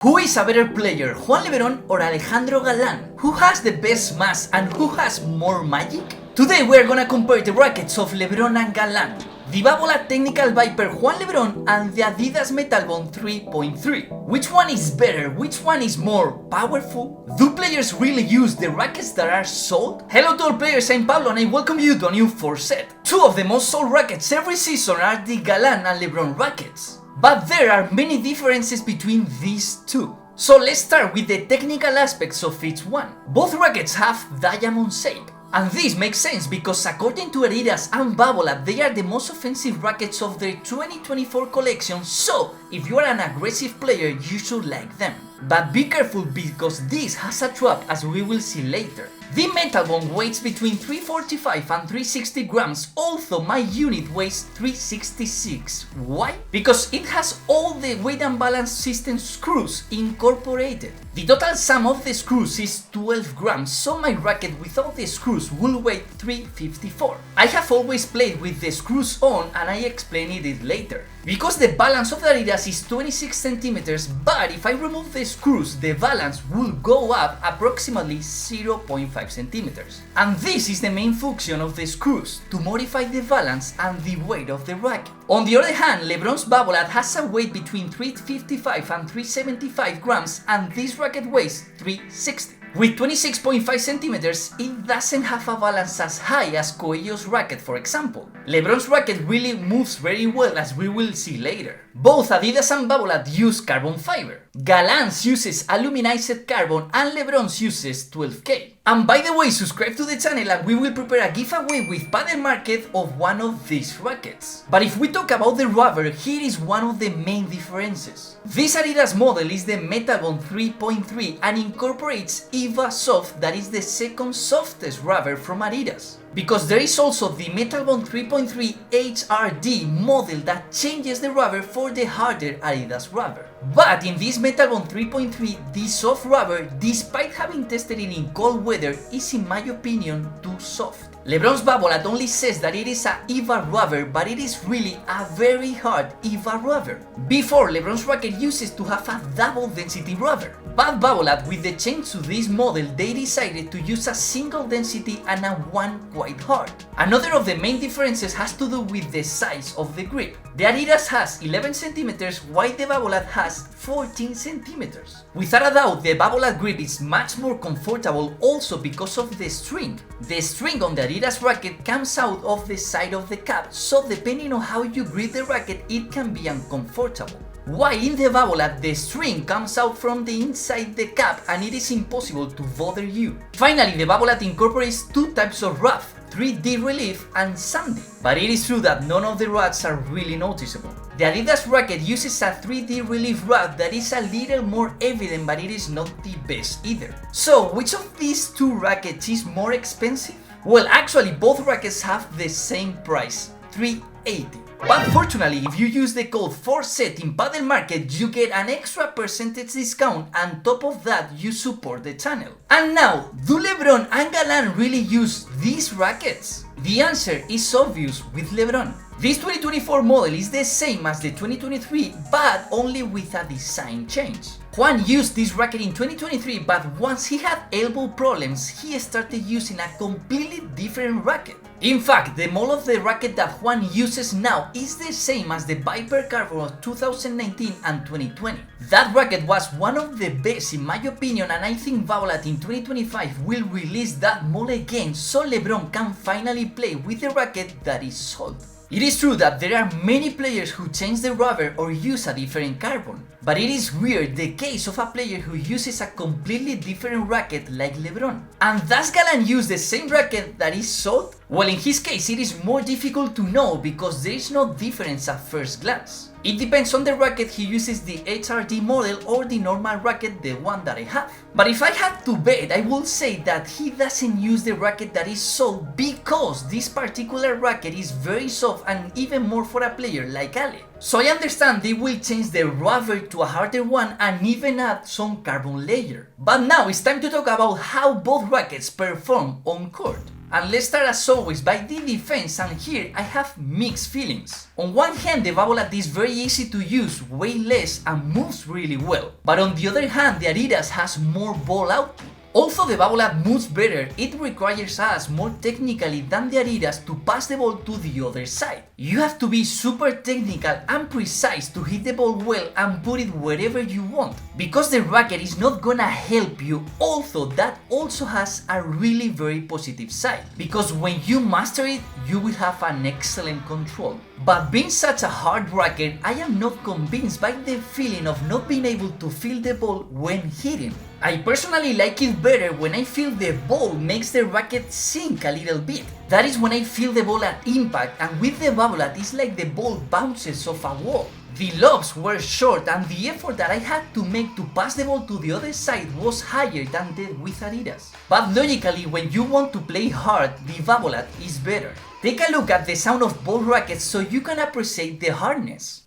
Who is a better player, Juan Lebrón or Alejandro Galán? Who has the best mass and who has more magic? Today we are gonna compare the rackets of Lebron and Galán, the Babolat Technical Viper Juan Lebrón and the ADIDAS METALBONE 3.3. Which one is better? Which one is more powerful? Do players really use the rackets that are sold? Hello to all players, I'm Pablo and I welcome you to a new 4Set. Two of the most sold rackets every season are the Galán and Lebron rackets. But there are many differences between these two. So let's start with the technical aspects of each one. Both rackets have diamond shape. And this makes sense because according to ADIDAS and Babolat, they are the most offensive rackets of their 2024 collection, so if you are an aggressive player, you should like them. But be careful because this has a trap, as we will see later. The METALBONE weighs between 345 and 360 grams, although my unit weighs 366. Why? Because it has all the weight and balance system screws incorporated. The total sum of the screws is 12 grams, so my racket without the screws will weigh 354. I have always played with the screws on and I explain it later. Because the balance of the ADIDAS is 26 centimeters, but if I remove the screws, the balance will go up approximately 0.5 centimeters. And this is the main function of the screws, to modify the balance and the weight of the racket. On the other hand, Lebron's Babolat has a weight between 355 and 375 grams and this racket weighs 360. With 26.5 centimeters, it doesn't have a balance as high as Coelho's racket, for example. Lebron's racket really moves very well, as we will see later. Both ADIDAS and Babolat use carbon fiber. Galán's uses aluminized carbon and Lebron's uses 12K. And by the way, subscribe to the channel and we will prepare a giveaway with Padel market of one of these rackets. But if we talk about the rubber, here is one of the main differences. This ADIDAS model is the METALBONE 3.3 and incorporates EVA Soft, that is the second softest rubber from ADIDAS. Because there is also the METALBONE 3.3 HRD model that changes the rubber for the harder ADIDAS rubber. But in this METALBONE 3.3, the soft rubber, despite having tested it in cold weather, is in my opinion too soft. Lebron's Babolat only says that it is a EVA rubber, but it is really a very hard EVA rubber. Before, Lebron's racket uses to have a double density rubber. But Babolat, with the change to this model, they decided to use a single density and a one quite hard. Another of the main differences has to do with the size of the grip. The ADIDAS has 11 centimeters while the Babolat has 14 centimeters. Without a doubt, the Babolat grip is much more comfortable also because of the string. The string on the ADIDAS racket comes out of the side of the cap, so depending on how you grip the racket, it can be uncomfortable. While in the Babolat, the string comes out from the inside the cap and it is impossible to bother you. Finally, the Babolat incorporates two types of rough, 3D relief and sandy. But it is true that none of the rods are really noticeable. The ADIDAS racket uses a 3D relief rod that is a little more evident, but it is not the best either. So, which of these two rackets is more expensive? Well, actually both rackets have the same price, $380. But fortunately, if you use the code 4Set in Padel Market, you get an extra percentage discount, and on top of that, you support the channel. And now, do Lebron and Galán really use these rackets? The answer is obvious with Lebron. This 2024 model is the same as the 2023, but only with a design change. Juan used this racket in 2023, but once he had elbow problems, he started using a completely different racket. In fact, the mold of the racket that Juan uses now is the same as the Viper Carbon of 2019 and 2020. That racket was one of the best in my opinion, and I think Babolat in 2025 will release that mold again so Lebron can finally play with the racket that is sold. It is true that there are many players who change the rubber or use a different carbon, but it is weird the case of a player who uses a completely different racket like Lebron. And does Galán use the same racket that is sold? Well, in his case it is more difficult to know because there is no difference at first glance. It depends on the racket he uses, the HRD model or the normal racket, the one that I have. But if I had to bet, I would say that he doesn't use the racket that is sold because this particular racket is very soft and even more for a player like Ale. So I understand they will change the rubber to a harder one and even add some carbon layer. But now it's time to talk about how both rackets perform on court. And let's start as always by the defense, and here I have mixed feelings. On one hand, the Babolat is very easy to use, weighs less and moves really well. But on the other hand, the ADIDAS has more ball output. Although the Babolat moves better, it requires us more technically than the ADIDAS to pass the ball to the other side. You have to be super technical and precise to hit the ball well and put it wherever you want, because the racket is not gonna help you, although that also has a really very positive side, because when you master it, you will have an excellent control. But being such a hard racket, I am not convinced by the feeling of not being able to feel the ball when hitting. I personally like it better when I feel the ball makes the racket sink a little bit. That is when I feel the ball at impact, and with the Babolat it's like the ball bounces off a wall. The lobs were short and the effort that I had to make to pass the ball to the other side was higher than that with ADIDAS. But logically, when you want to play hard, the Babolat is better. Take a look at the sound of both rackets so you can appreciate the hardness.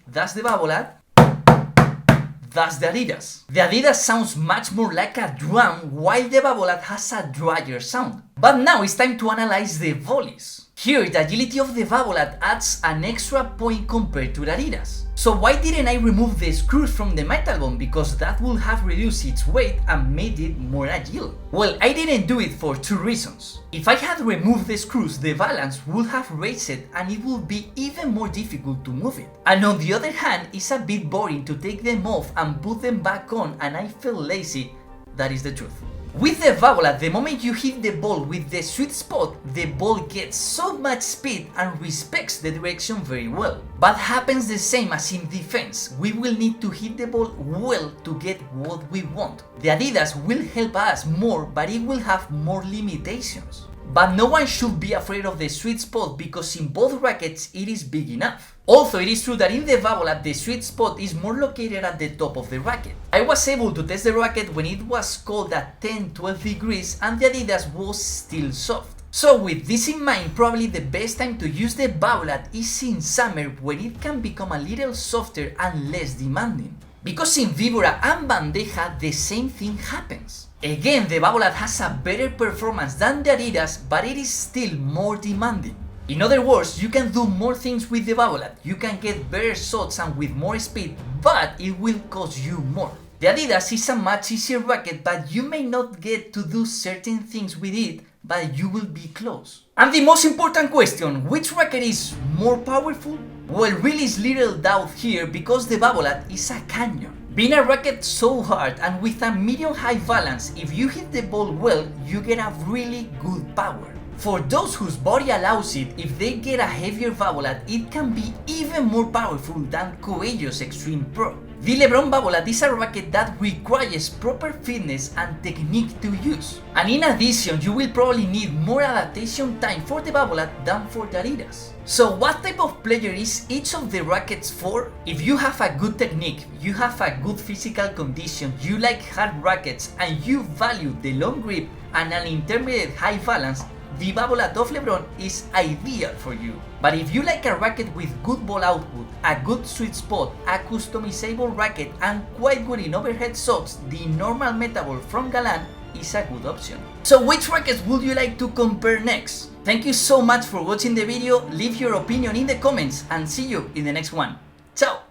That's the Babolat. That's the ADIDAS. The ADIDAS sounds much more like a drum, while the Babolat has a drier sound. But now it's time to analyze the volleys. Here, the agility of the Babolat adds an extra point compared to the ADIDAS. So why didn't I remove the screws from the metalbone? Because that would have reduced its weight and made it more agile. Well, I didn't do it for two reasons. If I had removed the screws, the balance would have raised it and it would be even more difficult to move it. And on the other hand, it's a bit boring to take them off and put them back on, and I feel lazy. That is the truth. With the Babolat, the moment you hit the ball with the sweet spot, the ball gets so much speed and respects the direction very well. But happens the same as in defense, we will need to hit the ball well to get what we want. The ADIDAS will help us more, but it will have more limitations. But no one should be afraid of the sweet spot, because in both rackets it is big enough. Also, it is true that in the Babolat the sweet spot is more located at the top of the racket. I was able to test the racket when it was cold at 10-12 degrees and the ADIDAS was still soft. So with this in mind, probably the best time to use the Babolat is in summer, when it can become a little softer and less demanding. Because in Vibora and Bandeja the same thing happens. Again, the Babolat has a better performance than the ADIDAS, but it is still more demanding. In other words, you can do more things with the Babolat, you can get better shots and with more speed, but it will cost you more. The ADIDAS is a much easier racket, but you may not get to do certain things with it, but you will be close. And the most important question, which racket is more powerful? Well, really is little doubt here, because the Babolat is a canyon. Being a racket so hard and with a medium-high balance, if you hit the ball well, you get a really good power. For those whose body allows it, if they get a heavier Babolat, it can be even more powerful than Coelho's Extreme Pro. The Lebron Babolat is a racket that requires proper fitness and technique to use. And in addition, you will probably need more adaptation time for the Babolat than for the ADIDAS. So what type of player is each of the rackets for? If you have a good technique, you have a good physical condition, you like hard rackets, and you value the long grip and an intermediate high balance, the Babolat of Lebron is ideal for you. But if you like a racket with good ball output, a good sweet spot, a customizable racket, and quite good in overhead shots, the normal Metabol from Galan is a good option. So which rackets would you like to compare next? Thank you so much for watching the video, leave your opinion in the comments and see you in the next one. Ciao!